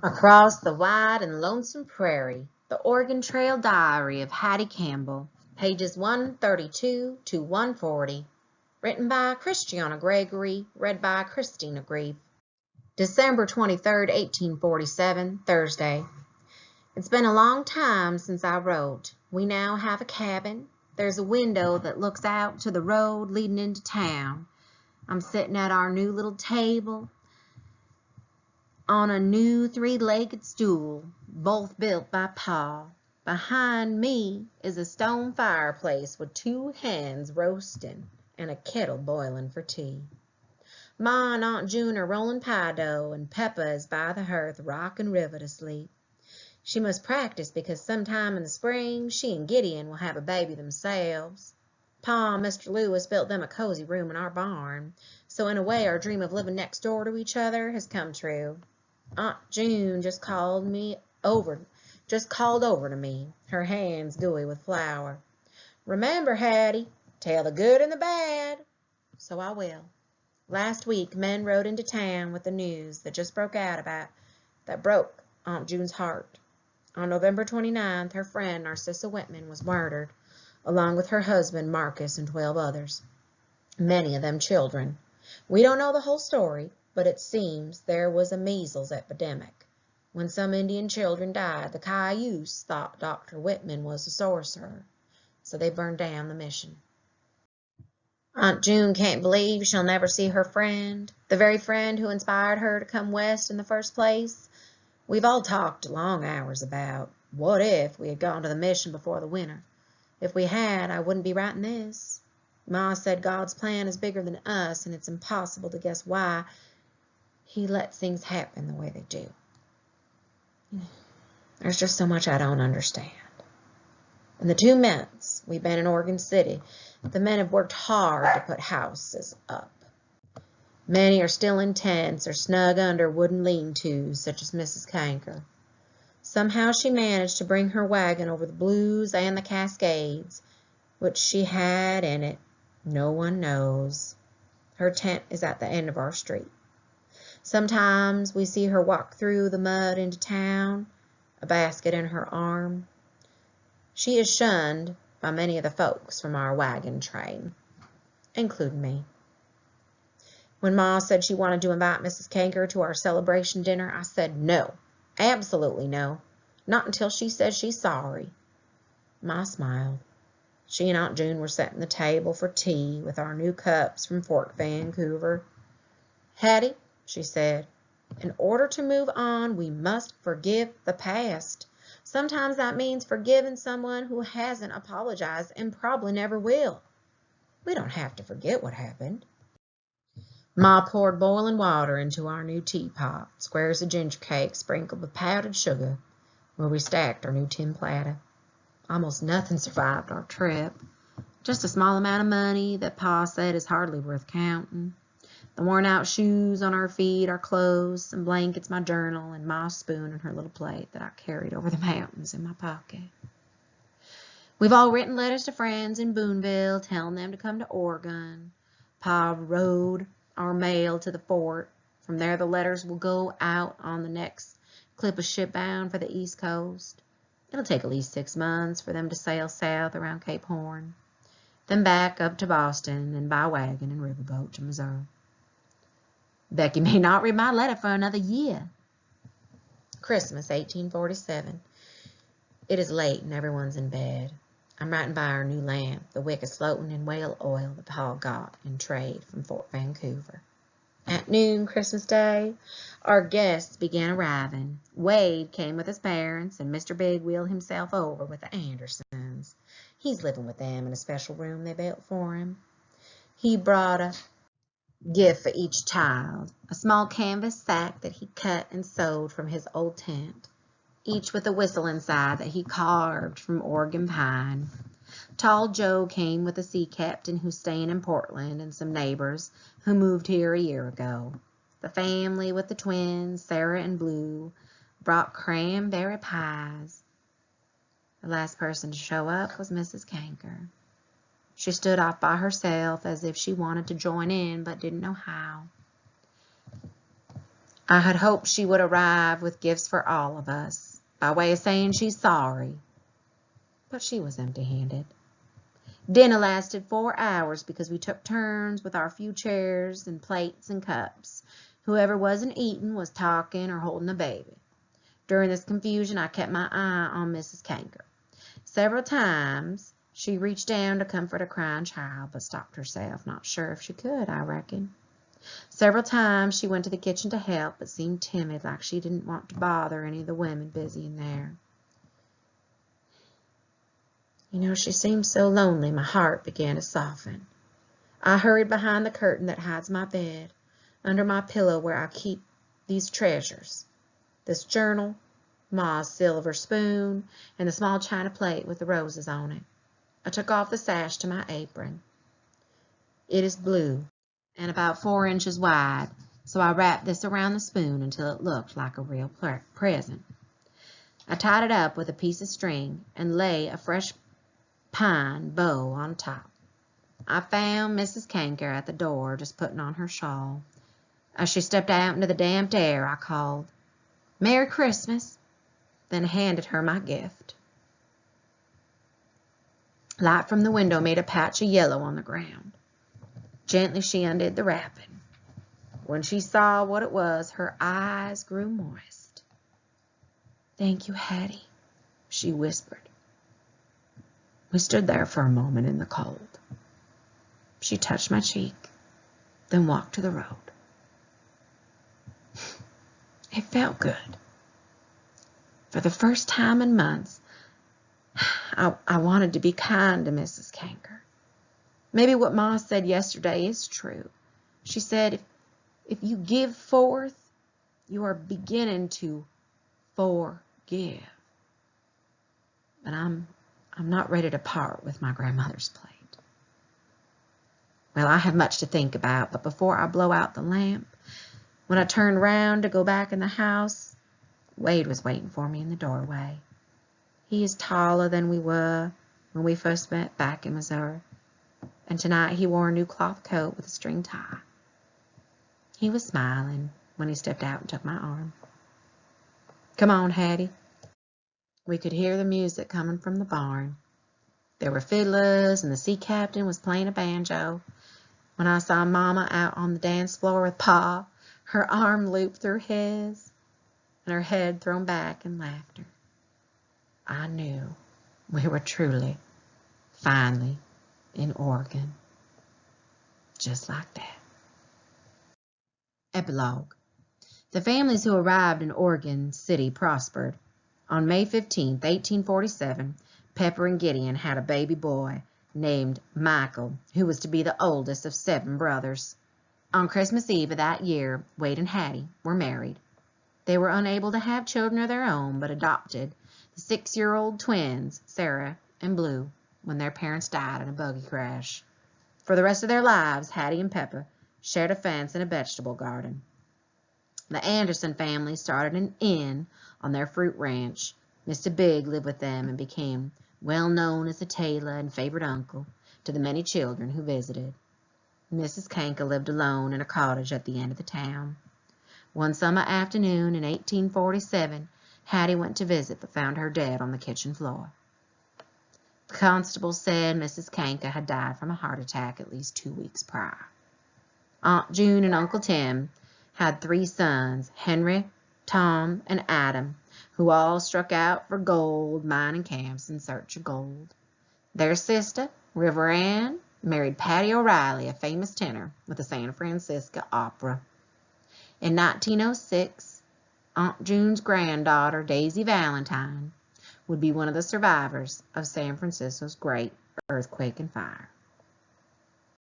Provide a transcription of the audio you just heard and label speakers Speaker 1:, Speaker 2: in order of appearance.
Speaker 1: Across the wide and lonesome prairie, the Oregon Trail Diary of Hattie Campbell, pages 132 to 140, written by Kristiana Gregory, read by Kristiana Grieve. December 23rd, 1847, Thursday. It's been a long time since I wrote. We now have a cabin. There's a window that looks out to the road leading into town. I'm sitting at our new little table on a new three-legged stool, both built by Pa. Behind me is a stone fireplace with 2 hens roasting and a kettle boiling for tea. Ma and Aunt June are rolling pie dough, and Peppa is by the hearth rocking River to sleep. She must practice because sometime in the spring she and Gideon will have a baby themselves. Pa and Mr. Lewis built them a cozy room in our barn, so in a way our dream of living next door to each other has come true. Aunt June just called over to me, her hands gooey with flour. Remember, Hattie, tell the good and the bad. So I will. Last week, men rode into town with the news that broke Aunt June's heart. On November 29th, her friend Narcissa Whitman was murdered, along with her husband Marcus and 12 others, many of them children. We don't know the whole story, but it seems there was a measles epidemic. When some Indian children died, the Cayuse thought Dr. Whitman was a sorcerer, so they burned down the mission. Aunt June can't believe she'll never see her friend, the very friend who inspired her to come west in the first place. We've all talked long hours about, what if we had gone to the mission before the winter? If we had, I wouldn't be writing this. Ma said God's plan is bigger than us, and it's impossible to guess why He lets things happen the way they do. There's just so much I don't understand. In the 2 months we've been in Oregon City, the men have worked hard to put houses up. Many are still in tents or snug under wooden lean-tos, such as Mrs. Kanker. Somehow she managed to bring her wagon over the Blues and the Cascades, which she had in it. No one knows. Her tent is at the end of our street. Sometimes we see her walk through the mud into town, a basket in her arm. She is shunned by many of the folks from our wagon train, including me. When Ma said she wanted to invite Mrs. Kanker to our celebration dinner, I said no, absolutely no, not until she says she's sorry. Ma smiled. She and Aunt June were setting the table for tea with our new cups from Fort Vancouver. Hattie, she said, in order to move on, we must forgive the past. Sometimes that means forgiving someone who hasn't apologized and probably never will. We don't have to forget what happened. Ma poured boiling water into our new teapot, squares of ginger cake sprinkled with powdered sugar, where we stacked our new tin platter. Almost nothing survived our trip. Just a small amount of money that Pa said is hardly worth counting. The worn-out shoes on our feet, our clothes, some blankets, my journal, and Ma's spoon and her little plate that I carried over the mountains in my pocket. We've all written letters to friends in Boonville telling them to come to Oregon. Pa rode our mail to the fort. From there, the letters will go out on the next clip of ship bound for the East Coast. It'll take at least 6 months for them to sail south around Cape Horn, then back up to Boston and by wagon and riverboat to Missouri. Becky may not read my letter for another year. Christmas, 1847. It is late and everyone's in bed. I'm writing by our new lamp. The wick is floating in whale oil that Pa got in trade from Fort Vancouver. At noon Christmas Day, our guests began arriving. Wade came with his parents, and Mr. Big wheeled himself over with the Andersons. He's living with them in a special room they built for him. He brought a gift for each child, a small canvas sack that he cut and sewed from his old tent, each with a whistle inside that he carved from Oregon pine. Tall Joe came with a sea captain who's staying in Portland and some neighbors who moved here a year ago. The family with the twins, Sarah and Blue, brought cranberry pies. The last person to show up was Mrs. Kanker. She stood off by herself as if she wanted to join in but didn't know how. I had hoped she would arrive with gifts for all of us, by way of saying she's sorry. But she was empty-handed. Dinner lasted 4 hours because we took turns with our few chairs and plates and cups. Whoever wasn't eating was talking or holding a baby. During this confusion, I kept my eye on Mrs. Kanker. Several times, she reached down to comfort a crying child, but stopped herself, not sure if she could, I reckon. Several times she went to the kitchen to help, but seemed timid, like she didn't want to bother any of the women busy in there. She seemed so lonely, my heart began to soften. I hurried behind the curtain that hides my bed, under my pillow where I keep these treasures. This journal, Ma's silver spoon, and the small china plate with the roses on it. I took off the sash to my apron. It is blue and about 4 inches wide, so I wrapped this around the spoon until it looked like a real present. I tied it up with a piece of string and lay a fresh pine bow on top. I found Mrs. Kanker at the door, just putting on her shawl. As she stepped out into the damped air, I called, "Merry Christmas," then handed her my gift. Light from the window made a patch of yellow on the ground. Gently she undid the wrapping. When she saw what it was, her eyes grew moist. "Thank you, Hattie," she whispered. We stood there for a moment in the cold. She touched my cheek, then walked to the road. It felt good. For the first time in months, I wanted to be kind to Mrs. Kanker. Maybe what Ma said yesterday is true. She said, if you give forth, you are beginning to forgive. But I'm not ready to part with my grandmother's plate. Well, I have much to think about, but before I blow out the lamp, when I turned round to go back in the house, Wade was waiting for me in the doorway. He is taller than we were when we first met back in Missouri, and tonight he wore a new cloth coat with a string tie. He was smiling when he stepped out and took my arm. "Come on, Hattie." We could hear the music coming from the barn. There were fiddlers, and the sea captain was playing a banjo. When I saw Mama out on the dance floor with Pa, her arm looped through his, and her head thrown back in laughter, I knew we were truly, finally, in Oregon. Just like that. Epilogue. The families who arrived in Oregon City prospered. On May 15, 1847, Pepper and Gideon had a baby boy named Michael, who was to be the oldest of 7 brothers. On Christmas Eve of that year, Wade and Hattie were married. They were unable to have children of their own, but adopted the 6-year-old twins, Sarah and Blue, when their parents died in a buggy crash. For the rest of their lives, Hattie and Pepper shared a fence and a vegetable garden. The Anderson family started an inn on their fruit ranch. Mr. Big lived with them and became well known as a tailor and favorite uncle to the many children who visited. Mrs. Kanker lived alone in a cottage at the end of the town. One summer afternoon in 1847, Hattie went to visit but found her dead on the kitchen floor. The constable said Mrs. Kanker had died from a heart attack at least 2 weeks prior. Aunt June and Uncle Tim had 3 sons, Henry, Tom, and Adam, who all struck out for gold mining camps in search of gold. Their sister, River Ann, married Patty O'Reilly, a famous tenor with the San Francisco Opera. In 1906, Aunt June's granddaughter, Daisy Valentine, would be one of the survivors of San Francisco's great earthquake and fire.